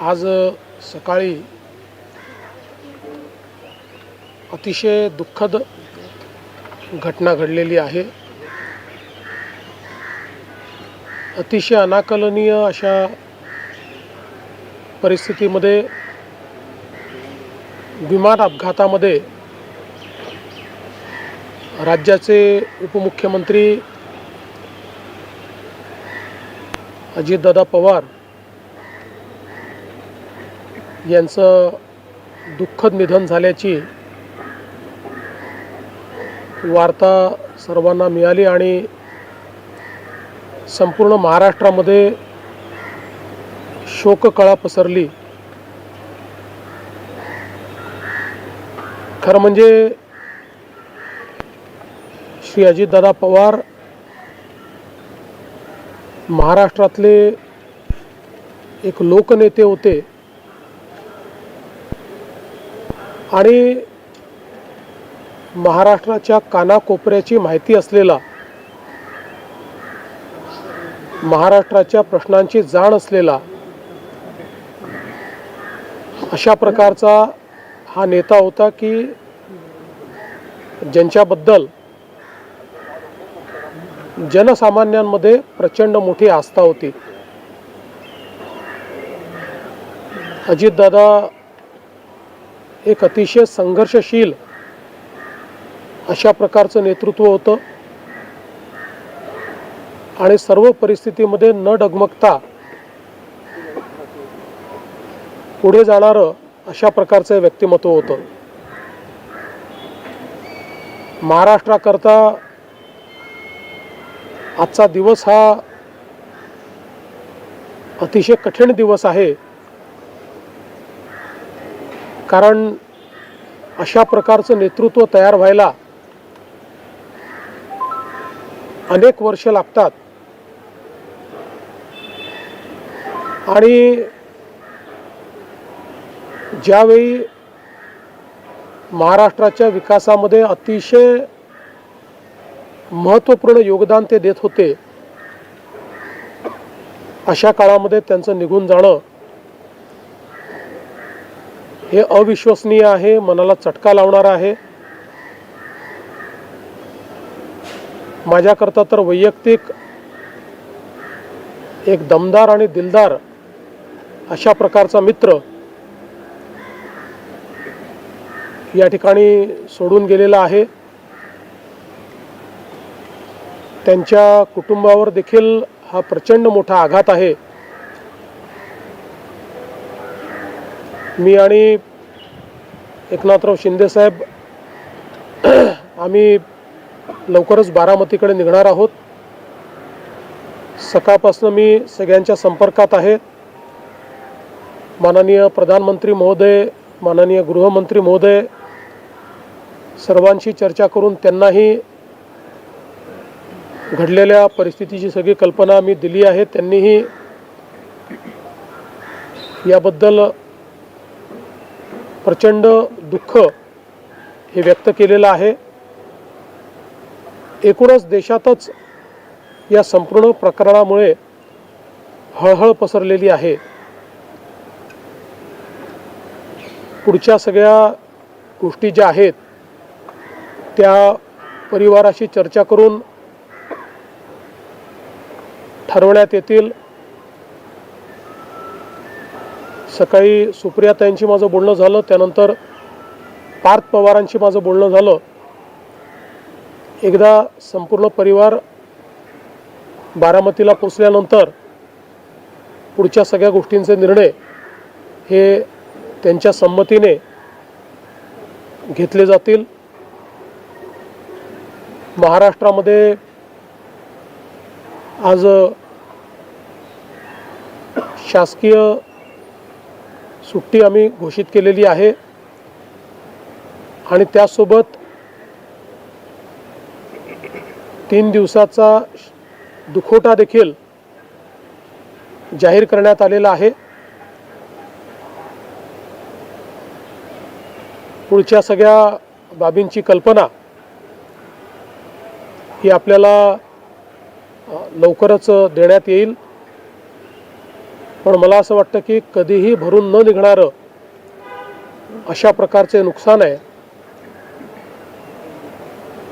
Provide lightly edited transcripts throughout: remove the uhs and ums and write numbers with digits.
आज सकाळी अतिशय दुःखद घटना घडलेली आहे। अतिशय अनाकलनीय अशा परिस्थितीमध्ये विमान अपघातामध्ये राज्याचे उपमुख्यमंत्री अजितदादा पवार यांचं दुःखद निधन झाल्याची वार्ता सर्वांना मिळाली आणि संपूर्ण महाराष्ट्रामध्ये शोककळा पसरली। खरं म्हणजे श्री अजितदादा पवार महाराष्ट्रातले एक लोकनेते होते आणि महाराष्ट्राच्या कानाकोपऱ्याची माहिती असलेला, महाराष्ट्राच्या प्रश्नांची जाण असलेला अशा प्रकारचा हा नेता होता की ज्यांच्याबद्दल जनसामान्यांमध्ये प्रचंड मोठी आस्था होती। अजितदादा एक अतिशय संघर्षशील अशा प्रकारचं नेतृत्व होतं आणि सर्व परिस्थितीमध्ये न डगमगता पुढे जाणारं अशा प्रकारचं व्यक्तिमत्व होतं। महाराष्ट्राकरता आजचा दिवस हा अतिशय कठीण दिवस आहे, कारण अशा प्रकारचं नेतृत्व तयार व्हायला अनेक वर्ष लागतात आणि ज्यावेळी महाराष्ट्राच्या विकासामध्ये अतिशय महत्त्वपूर्ण योगदान ते देत होते, अशा काळामध्ये त्यांचं निघून जाणं हे अविश्वसनीय आहे, मनाला चटका लावणारा आहे। माझ्याकरता तर वैयक्तिक एक दमदार आणि दिलदार अशा प्रकारचा मित्र या ठिकाणी सोडून गेलेला आहे। त्यांच्या कुटुंबावर देखील हा प्रचंड मोठा आघात आहे। मी आणि एकनाथराव शिंदे साहेब आम्ही लवकरच बारामतीकडे निघणार आहोत। सकाळपासून मी सगळ्यांच्या संपर्कात आहे। माननीय प्रधानमंत्री महोदय, माननीय गृहमंत्री महोदय सर्वांशी चर्चा करून त्यांनाही घडलेल्या परिस्थितीची सगळी कल्पना मी दिली आहे। त्यांनीही याबद्दल प्रचंड दुःख हे व्यक्त केलेलं आहे। एकूणच देशातच या संपूर्ण प्रकरणामुळे हळहळ पसरलेली आहे। पुढच्या सगळ्या गोष्टी ज्या आहेत त्या परिवाराशी चर्चा करून ठरवण्यात येतील। सकाळी सुप्रियाताईंशी माझं बोलणं झालं, त्यानंतर पार्थ पवारांशी माझं बोलणं झालं। एकदा संपूर्ण परिवार बारामतीला पोचल्यानंतर पुढच्या सगळ्या गोष्टींचे निर्णय हे त्यांच्या संमतीने घेतले जातील। महाराष्ट्रामध्ये आज शासकीय सुट्टी आम्ही घोषित केलेली आहे आणि त्यासोबत 3 दिवसाचा दुखवटा देखील जाहीर करण्यात आलेला आहे। पुढच्या सगळ्या बाबींची कल्पना ही आपल्याला लवकरच देण्यात येईल। पण मला असं वाटतं की कधीही भरून न निघणारं अशा प्रकारचे नुकसान आहे.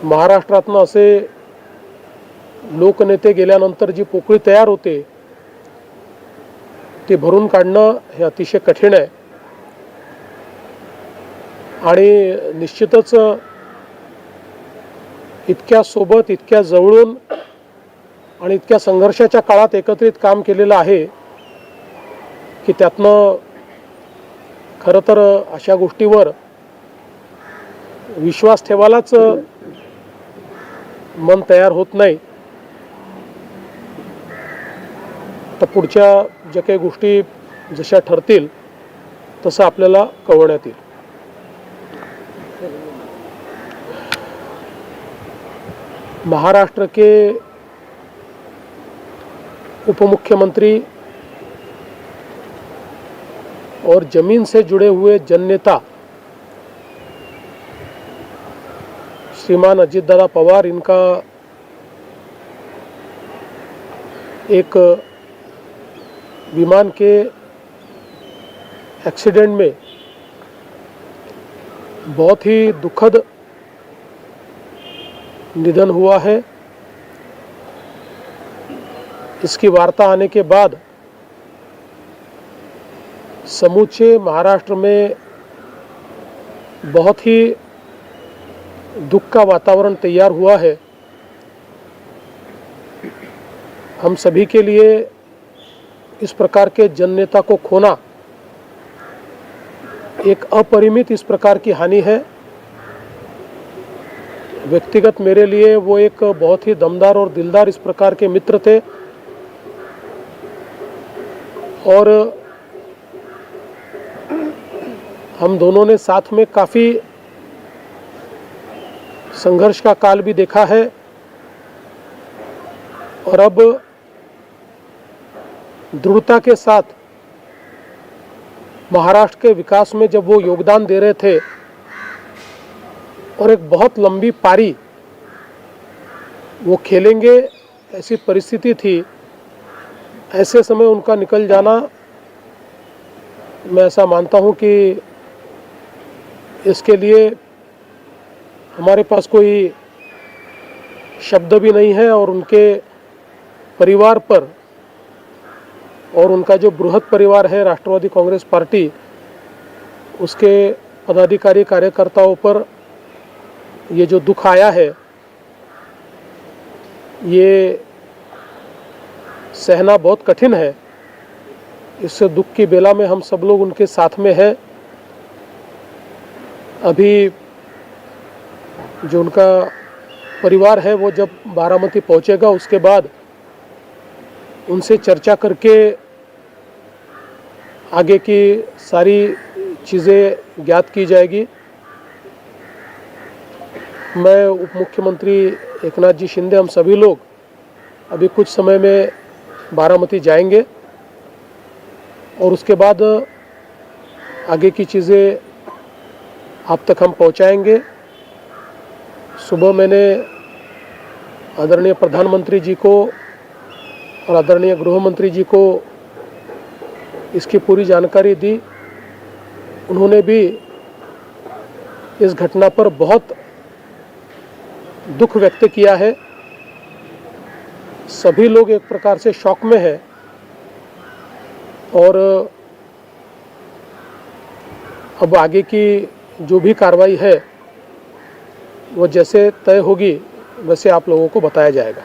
महाराष्ट्रातनं असे लोकनेते गेल्यानंतर जी पोकळी तयार होते ती भरून काढणं हे अतिशय कठीण आहे. आणि निश्चितच इतक्या सोबत, इतक्या जवळून आणि इतक्या संघर्षाच्या काळात एकत्रित काम केलेलं आहे की त्यातनं खरं तर अशा गोष्टीवर विश्वास ठेवायलाच मन तयार होत नाही. तर पुढच्या ज्या काही गोष्टी जशा ठरतील तसं आपल्याला कळवण्यात येईल. महाराष्ट्र के उप मुख्यमंत्री और जमीन से जुड़े हुए जननेता श्रीमान अजितदादा पवार, इनका एक विमान के एक्सीडेंट में बहुत ही दुखद निधन हुआ है. इसकी वार्ता आने के बाद समूचे महाराष्ट्र में बहुत ही दुख का वातावरण तैयार हुआ है. हम सभी के लिए इस प्रकार के जननेता को खोना एक अपरिमित इस प्रकार की हानि है. व्यक्तिगत मेरे लिए वो एक बहुत ही दमदार और दिलदार इस प्रकार के मित्र थे और हम दोनों ने साथ में काफ़ी संघर्ष का काल भी देखा है. और अब दृढ़ता के साथ महाराष्ट्र के विकास में जब वो योगदान दे रहे थे और एक बहुत लंबी पारी वो खेलेंगे ऐसी परिस्थिति थी, ऐसे समय उनका निकल जाना, मैं ऐसा मानता हूँ कि इसके लिए हमारे पास कोई शब्द भी नहीं है. और उनके परिवार पर और उनका जो बृहद परिवार है राष्ट्रवादी कांग्रेस पार्टी, उसके पदाधिकारी कार्यकर्ताओं पर ये जो दुख आया है ये सहना बहुत कठिन है. इस दुख की बेला में हम सब लोग उनके साथ में हैं. अभी जो उनका परिवार है वो जब बारामती पहुंचेगा उसके बाद उनसे चर्चा करके आगे की सारी चीज़ें ज्ञात की जाएगी. मैं उप मुख्यमंत्री एकनाथ जी शिंदे, हम सभी लोग अभी कुछ समय में बारामती जाएंगे और उसके बाद आगे की चीज़ें आप तक हम पहुंचाएंगे. सुबह मैंने आदरणीय प्रधानमंत्री जी को और आदरणीय गृह मंत्री जी को इसकी पूरी जानकारी दी. उन्होंने भी इस घटना पर बहुत दुख व्यक्त किया है. सभी लोग एक प्रकार से शॉक में हैं और अब आगे की जो भी कार्रवाई है वो जैसे तय होगी वैसे आप लोगों को बताया जाएगा.